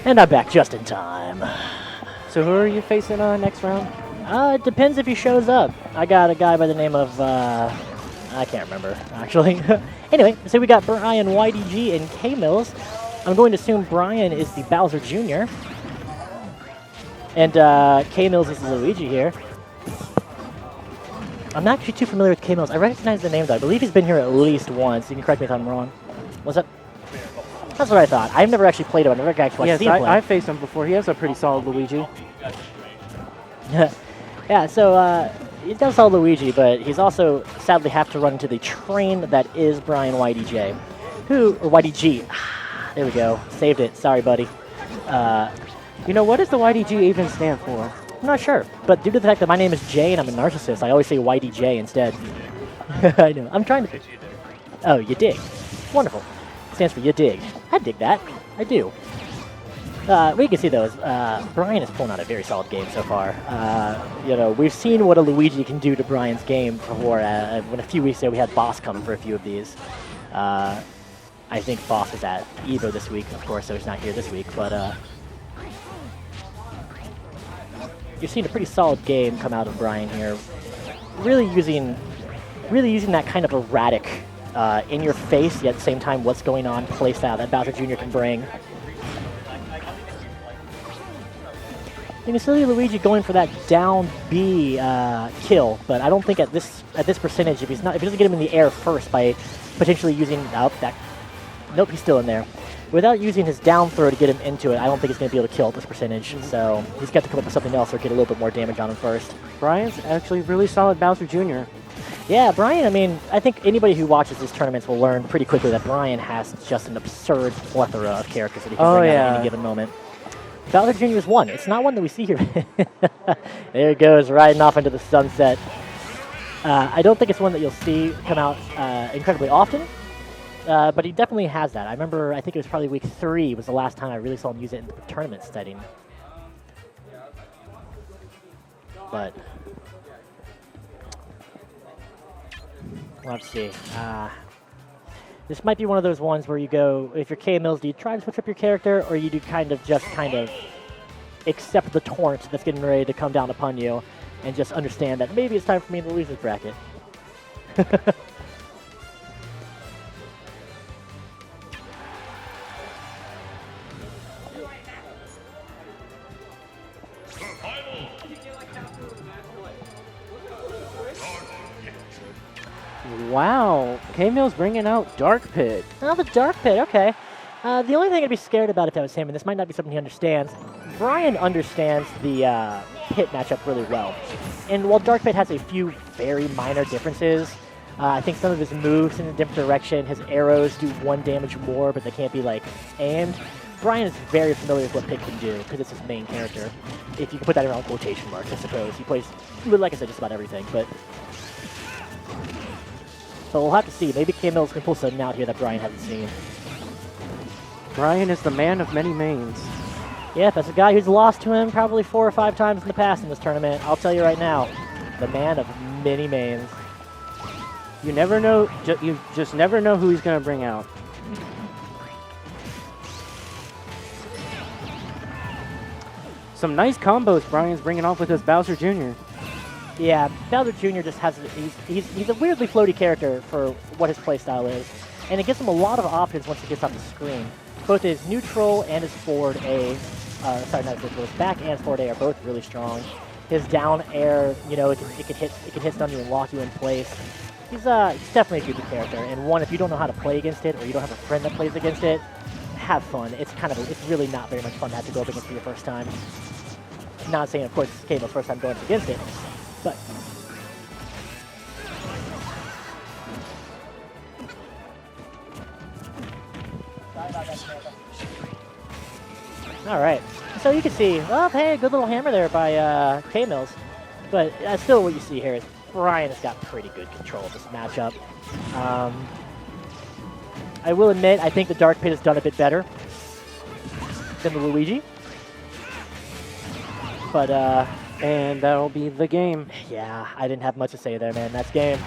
And I'm back just in time. So who are you facing next round? It depends if he shows up. I got a guy by the name of, I can't remember, actually. Anyway, so we got BrianYDG and K-Millz. I'm going to assume Brian is the Bowser Jr. And K-Millz is the Luigi here. I'm not actually too familiar with K-Millz. I recognize the name, though. I believe he's been here at least once. You can correct me if I'm wrong. What's that? That's what I thought. I've never actually played him. I've never actually seen him play. I faced him before. He has a pretty solid Luigi. Yeah, so he does solid Luigi, but he's also sadly have to run into the train that is BrianYDG. Or YDG. There we go. Saved it. Sorry, buddy. You know, what does the YDG even stand for? I'm not sure, but due to the fact that my name is Jay and I'm a narcissist, I always say YDJ instead. I know. I'm trying to... Oh, you dig. Wonderful. Stands for you dig. I dig that. I do. What you can see, though, is Brian is pulling out a very solid game so far. You know, we've seen what a Luigi can do to Brian's game before. When a few weeks ago we had Boss come for a few of these. I think Boss is at Evo this week, of course, so he's not here this week, but... You've seen a pretty solid game come out of Brian here. Really using that kind of erratic, in your face, yet at the same time what's going on playstyle that Bowser Jr. can bring. You can still see Luigi going for that down B kill, but I don't think at this percentage, if he doesn't get him in the air first by potentially using nope, he's still in there. Without using his down throw to get him into it, I don't think he's going to be able to kill at this percentage. So he's got to come up with something else or get a little bit more damage on him first. Brian's actually really solid Bowser Jr. Yeah, Brian, I mean, I think anybody who watches these tournaments will learn pretty quickly that Brian has just an absurd plethora of characters that he can bring out at any given moment. Bowser Jr. is one. It's not one that we see here. There it goes, riding off into the sunset. I don't think it's one that you'll see come out incredibly often. But he definitely has that. I remember, I think it was probably week 3 was the last time I really saw him use it in the tournament setting. But let's see. This might be one of those ones where you go, if you're K-Millz, do you try to switch up your character, or you do kind of accept the torrent that's getting ready to come down upon you, and just understand that maybe it's time for me to lose this bracket. Wow, K-Millz bringing out Dark Pit. Oh, the Dark Pit, okay. The only thing I'd be scared about if that was him, and this might not be something he understands, Brian understands the Pit matchup really well. And while Dark Pit has a few very minor differences, I think some of his moves in a different direction, his arrows do 1 damage more, but they can't be, like, aimed. Brian is very familiar with what Pit can do, because it's his main character. If you can put that around quotation marks, I suppose. He plays, like I said, just about everything, but... So we'll have to see. Maybe K-Millz can pull something out here that Brian hasn't seen. Brian is the man of many mains. Yeah, that's a guy who's lost to him probably 4 or 5 times in the past in this tournament. I'll tell you right now, the man of many mains. You never know. You just never know who he's going to bring out. Some nice combos Brian's bringing off with his Bowser Jr. Yeah, Bowser Jr. just has, he's a weirdly floaty character for what his playstyle is, and it gives him a lot of options once he gets off the screen. Both his neutral and his forward A, sorry, not his neutral, his back and forward A are both really strong. His down air, you know, it can hit stun you and lock you in place. He's definitely a good character, and one, if you don't know how to play against it, or you don't have a friend that plays against it, have fun. It's really not very much fun to have to go up against it for your first time. Not saying, of course, this came the first time going up against it, but all right, so you can see, well, hey, good little hammer there by K-Millz, but still what you see here is Brian has got pretty good control of this matchup. I will admit, I think the Dark Pit has done a bit better than the Luigi, but and that'll be the game. Yeah, I didn't have much to say there, man. That's game.